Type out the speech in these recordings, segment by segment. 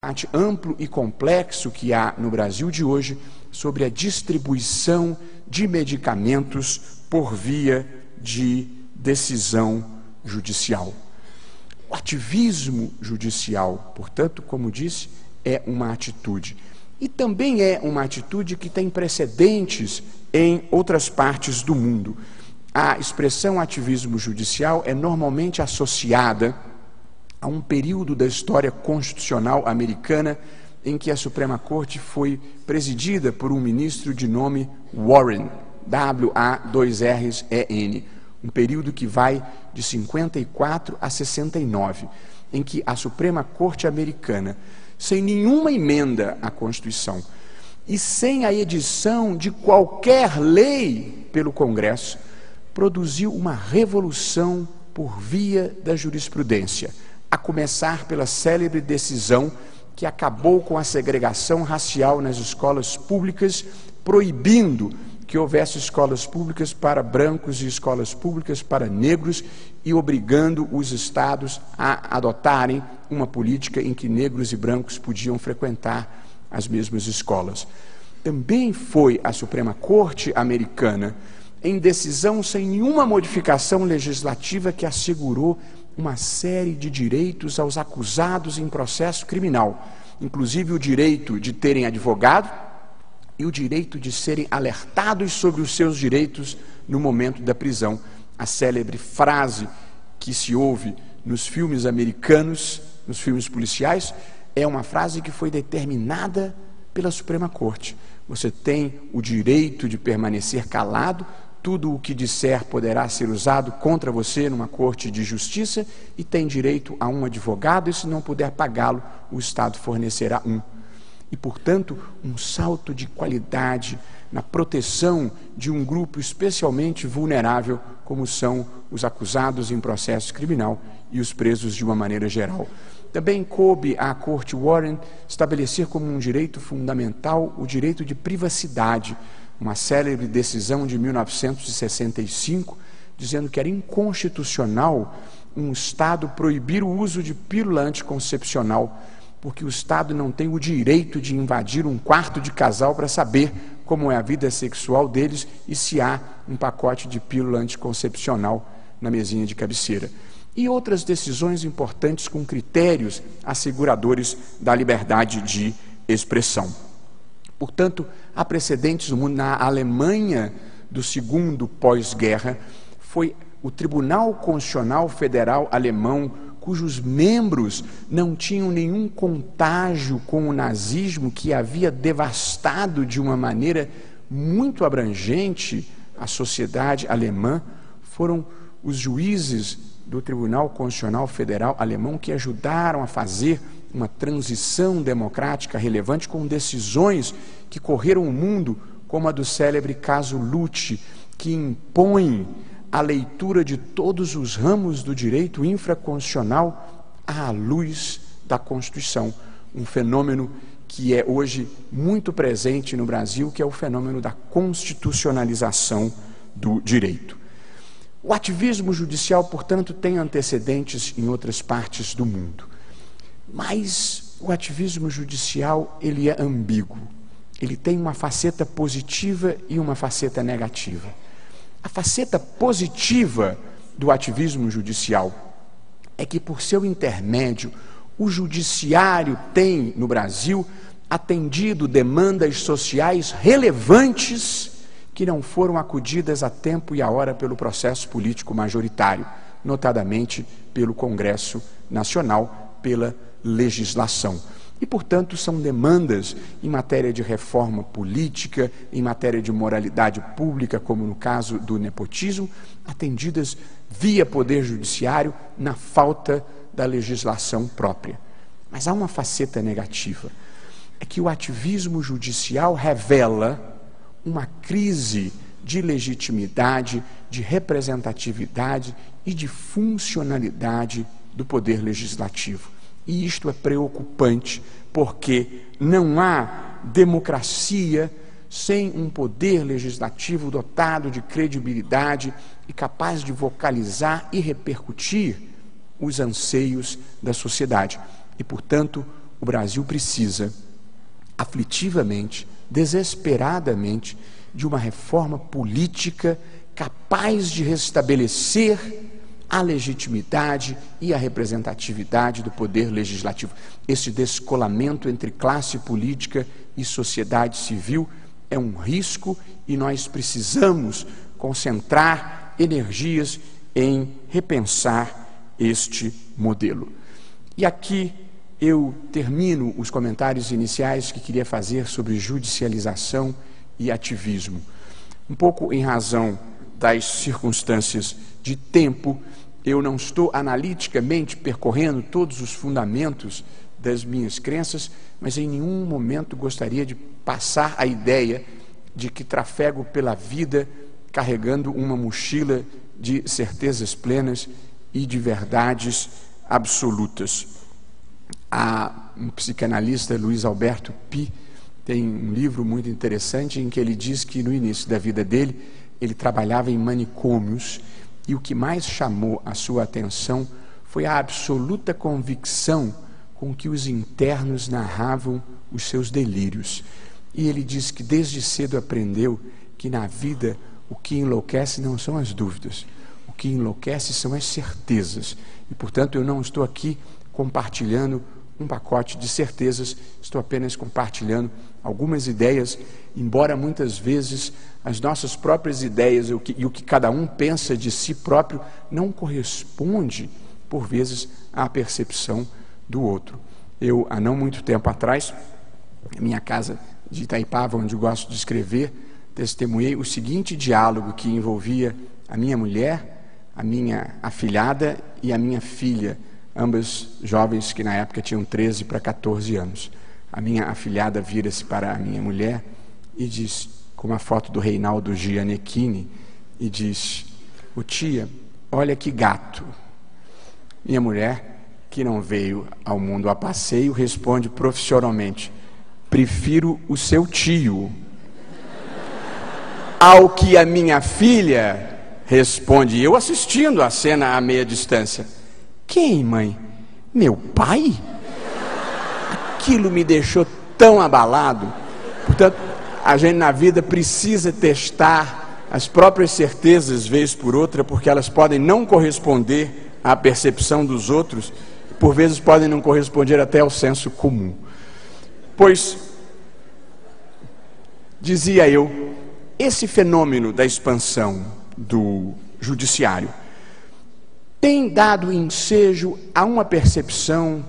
debate amplo e complexo que há no Brasil de hoje sobre a distribuição de medicamentos por via de decisão judicial. O ativismo judicial, portanto, como disse, é uma atitude. E também é uma atitude que tem precedentes em outras partes do mundo. A expressão ativismo judicial é normalmente associada a um período da história constitucional americana em que a Suprema Corte foi presidida por um ministro de nome Warren, W-A-2-R-E-N, um período que vai de 54 a 69, em que a Suprema Corte americana, sem nenhuma emenda à Constituição e sem a edição de qualquer lei pelo Congresso, produziu uma revolução por via da jurisprudência, a começar pela célebre decisão que acabou com a segregação racial nas escolas públicas, proibindo que houvesse escolas públicas para brancos e escolas públicas para negros e obrigando os estados a adotarem uma política em que negros e brancos podiam frequentar as mesmas escolas. Também foi a Suprema Corte americana, em decisão sem nenhuma modificação legislativa, que assegurou uma série de direitos aos acusados em processo criminal, inclusive o direito de terem advogado e o direito de serem alertados sobre os seus direitos no momento da prisão. A célebre frase que se ouve nos filmes americanos, nos filmes policiais, é uma frase que foi determinada pela Suprema Corte. Você tem o direito de permanecer calado, tudo o que disser poderá ser usado contra você numa corte de justiça e tem direito a um advogado e, se não puder pagá-lo, o Estado fornecerá um. E, portanto, um salto de qualidade na proteção de um grupo especialmente vulnerável, como são os acusados em processo criminal e os presos de uma maneira geral. Também coube à Corte Warren estabelecer como um direito fundamental o direito de privacidade, uma célebre decisão de 1965, dizendo que era inconstitucional um Estado proibir o uso de pílula anticoncepcional, porque o Estado não tem o direito de invadir um quarto de casal para saber como é a vida sexual deles e se há um pacote de pílula anticoncepcional na mesinha de cabeceira. E outras decisões importantes com critérios asseguradores da liberdade de expressão. Portanto, há precedentes no mundo. Na Alemanha do segundo pós-guerra, foi o Tribunal Constitucional Federal Alemão, cujos membros não tinham nenhum contágio com o nazismo, que havia devastado de uma maneira muito abrangente a sociedade alemã, foram os juízes do Tribunal Constitucional Federal Alemão que ajudaram a fazer uma transição democrática relevante com decisões que correram o mundo, como a do célebre caso Lutz, que impõe a leitura de todos os ramos do direito infraconstitucional à luz da Constituição, um fenômeno que é hoje muito presente no Brasil, que é o fenômeno da constitucionalização do direito. O ativismo judicial, portanto, tem antecedentes em outras partes do mundo. Mas o ativismo judicial, ele é ambíguo. Ele tem uma faceta positiva e uma faceta negativa. A faceta positiva do ativismo judicial é que, por seu intermédio, o judiciário tem, no Brasil, atendido demandas sociais relevantes que não foram acudidas a tempo e a hora pelo processo político majoritário, notadamente pelo Congresso Nacional, pela legislação. E, portanto, são demandas em matéria de reforma política, em matéria de moralidade pública, como no caso do nepotismo, atendidas via Poder Judiciário na falta da legislação própria. Mas há uma faceta negativa, é que o ativismo judicial revela uma crise de legitimidade, de representatividade e de funcionalidade do Poder Legislativo. E isto é preocupante, porque não há democracia sem um poder legislativo dotado de credibilidade e capaz de vocalizar e repercutir os anseios da sociedade. E, portanto, o Brasil precisa, aflitivamente, desesperadamente, de uma reforma política capaz de restabelecer a legitimidade e a representatividade do poder legislativo. Esse descolamento entre classe política e sociedade civil é um risco e nós precisamos concentrar energias em repensar este modelo. E aqui eu termino os comentários iniciais que queria fazer sobre judicialização e ativismo. Um pouco em razão das circunstâncias de tempo, eu não estou analiticamente percorrendo todos os fundamentos das minhas crenças, mas em nenhum momento gostaria de passar a ideia de que trafego pela vida carregando uma mochila de certezas plenas e de verdades absolutas. Um psicanalista, Luiz Alberto Pi, tem um livro muito interessante em que ele diz que no início da vida dele, ele trabalhava em manicômios e o que mais chamou a sua atenção foi a absoluta convicção com que os internos narravam os seus delírios. E ele diz que desde cedo aprendeu que na vida o que enlouquece não são as dúvidas, o que enlouquece são as certezas. E, portanto, eu não estou aqui compartilhando um pacote de certezas, estou apenas compartilhando algumas ideias, embora muitas vezes as nossas próprias ideias e o que cada um pensa de si próprio não corresponde, por vezes, à percepção do outro. Eu, há não muito tempo atrás, em minha casa de Itaipava, onde eu gosto de escrever, testemunhei o seguinte diálogo que envolvia a minha mulher, a minha afilhada e a minha filha, ambas jovens que na época tinham 13 para 14 anos. A minha afilhada vira-se para a minha mulher e diz, com uma foto do Reinaldo Gianecchini, e diz: "Ô tia, olha que gato." Minha mulher, que não veio ao mundo a passeio, responde profissionalmente: "Prefiro o seu tio." Ao que a minha filha responde, eu assistindo a cena à meia distância: "Quem, mãe? Meu pai?" Aquilo me deixou tão abalado. Portanto, a gente na vida precisa testar as próprias certezas, vez por outra, porque elas podem não corresponder à percepção dos outros, por vezes podem não corresponder até ao senso comum. Pois, dizia eu, esse fenômeno da expansão do judiciário tem dado ensejo a uma percepção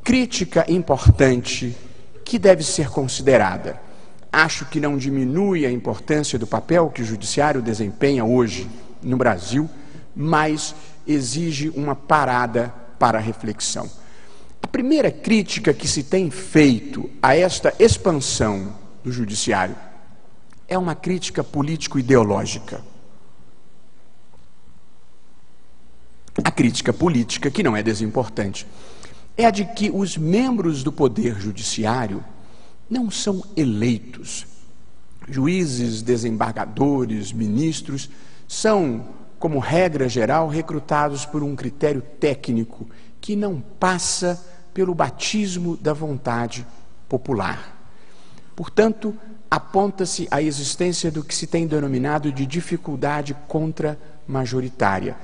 crítica importante que deve ser considerada. Acho que não diminui a importância do papel que o judiciário desempenha hoje no Brasil, mas exige uma parada para a reflexão. A primeira crítica que se tem feito a esta expansão do judiciário é uma crítica político-ideológica. A crítica política, que não é desimportante, é a de que os membros do Poder Judiciário não são eleitos. Juízes, desembargadores, ministros são, como regra geral, recrutados por um critério técnico que não passa pelo batismo da vontade popular. Portanto, aponta-se a existência do que se tem denominado de dificuldade contra-majoritária.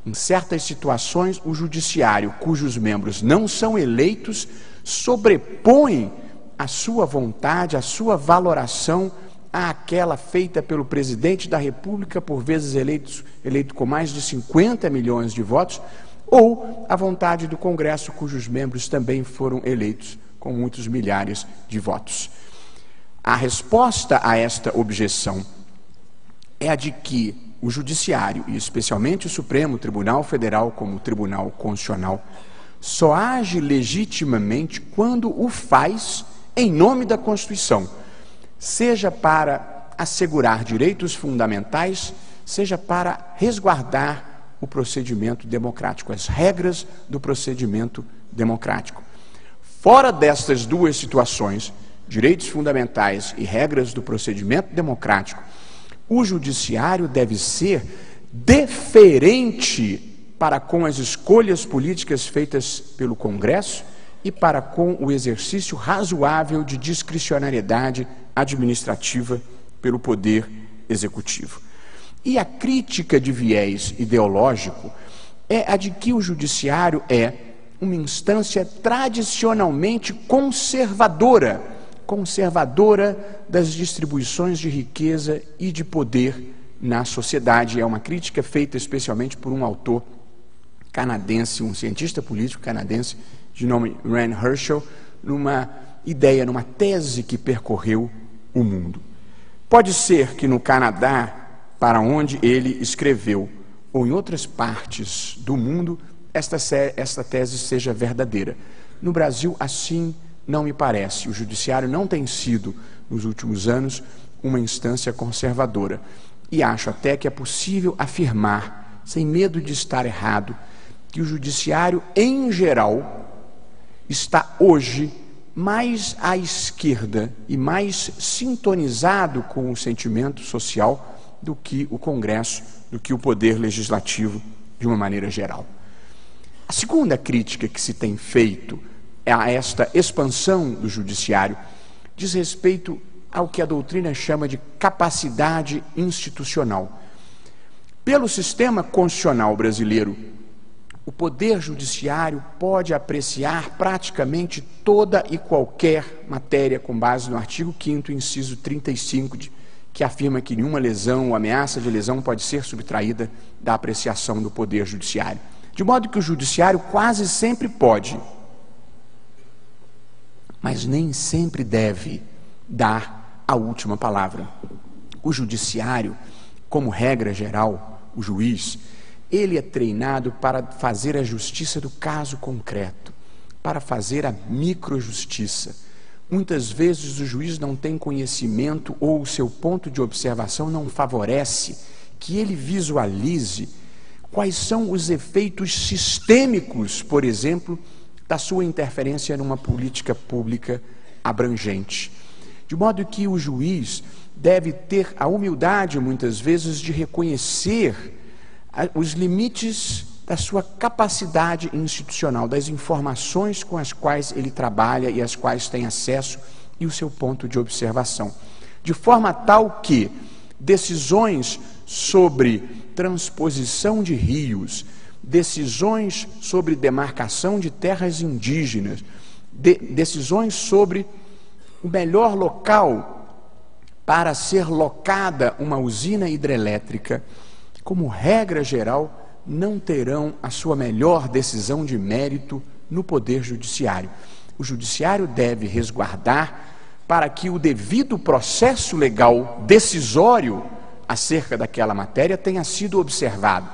Em certas situações, o judiciário, cujos membros não são eleitos, sobrepõe a sua vontade, a sua valoração àquela feita pelo presidente da República, por vezes eleito com mais de 50 milhões de votos, ou a vontade do Congresso, cujos membros também foram eleitos com muitos milhares de votos. A resposta a esta objeção é a de que o Judiciário, e especialmente o Supremo Tribunal Federal como Tribunal Constitucional, só age legitimamente quando o faz em nome da Constituição, seja para assegurar direitos fundamentais, seja para resguardar o procedimento democrático, as regras do procedimento democrático. Fora destas duas situações, direitos fundamentais e regras do procedimento democrático, o judiciário deve ser deferente para com as escolhas políticas feitas pelo Congresso e para com o exercício razoável de discricionariedade administrativa pelo Poder Executivo. E a crítica de viés ideológico é a de que o Judiciário é uma instância tradicionalmente conservadora das distribuições de riqueza e de poder na sociedade. É uma crítica feita especialmente por um autor canadense, um cientista político canadense de nome Rand Herschel, numa tese que percorreu o mundo. Pode ser que no Canadá, para onde ele escreveu, ou em outras partes do mundo, esta tese seja verdadeira. No Brasil, assim não me parece. O Judiciário não tem sido, nos últimos anos, uma instância conservadora. E acho até que é possível afirmar, sem medo de estar errado, que o Judiciário, em geral, está hoje mais à esquerda e mais sintonizado com o sentimento social do que o Congresso, do que o Poder Legislativo, de uma maneira geral. A segunda crítica que se tem feito a esta expansão do Judiciário diz respeito ao que a doutrina chama de capacidade institucional. Pelo sistema constitucional brasileiro, o Poder Judiciário pode apreciar praticamente toda e qualquer matéria com base no artigo 5º, inciso 35, que afirma que nenhuma lesão ou ameaça de lesão pode ser subtraída da apreciação do Poder Judiciário. De modo que o Judiciário quase sempre pode, mas nem sempre deve, dar a última palavra. O Judiciário, como regra geral, o juiz, ele é treinado para fazer a justiça do caso concreto, para fazer a microjustiça. Muitas vezes o juiz não tem conhecimento ou o seu ponto de observação não favorece que ele visualize quais são os efeitos sistêmicos, por exemplo, da sua interferência numa política pública abrangente. De modo que o juiz deve ter a humildade, muitas vezes, de reconhecer os limites da sua capacidade institucional, das informações com as quais ele trabalha e às quais tem acesso e o seu ponto de observação. De forma tal que decisões sobre transposição de rios, decisões sobre demarcação de terras indígenas, decisões sobre o melhor local para ser locada uma usina hidrelétrica, como regra geral, não terão a sua melhor decisão de mérito no Poder Judiciário. O Judiciário deve resguardar para que o devido processo legal decisório acerca daquela matéria tenha sido observado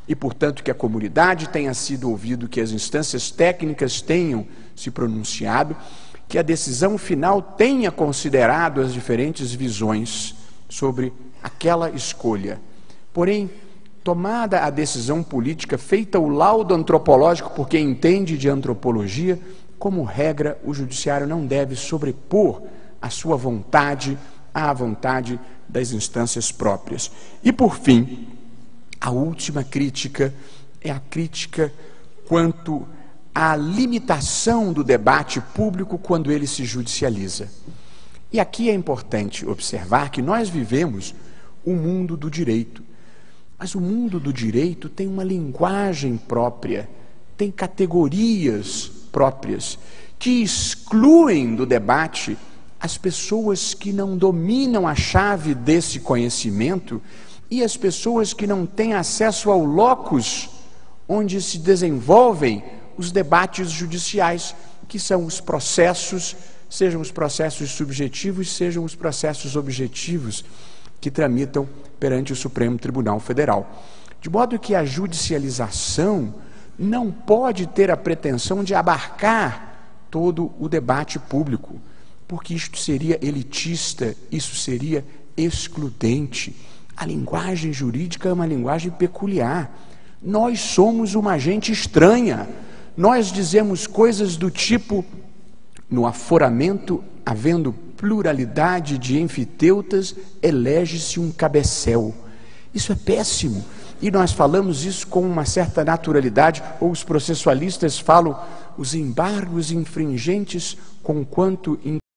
e, portanto, que a comunidade tenha sido ouvido, que as instâncias técnicas tenham se pronunciado, que a decisão final tenha considerado as diferentes visões sobre aquela escolha. Porém, tomada a decisão política, feita o laudo antropológico por quem entende de antropologia, como regra, o Judiciário não deve sobrepor a sua vontade à vontade das instâncias próprias. E, por fim, a última crítica é a crítica quanto à limitação do debate público quando ele se judicializa. E aqui é importante observar que nós vivemos o mundo do direito. Mas o mundo do direito tem uma linguagem própria, tem categorias próprias, que excluem do debate as pessoas que não dominam a chave desse conhecimento e as pessoas que não têm acesso ao locus onde se desenvolvem os debates judiciais, que são os processos, sejam os processos subjetivos, sejam os processos objetivos, que tramitam perante o Supremo Tribunal Federal. De modo que a judicialização não pode ter a pretensão de abarcar todo o debate público, porque isto seria elitista, isso seria excludente. A linguagem jurídica é uma linguagem peculiar. Nós somos uma gente estranha. Nós dizemos coisas do tipo, no aforamento, havendo pluralidade de enfiteutas, elege-se um cabecel. Isso é péssimo. E nós falamos isso com uma certa naturalidade, ou os processualistas falam os embargos infringentes, conquanto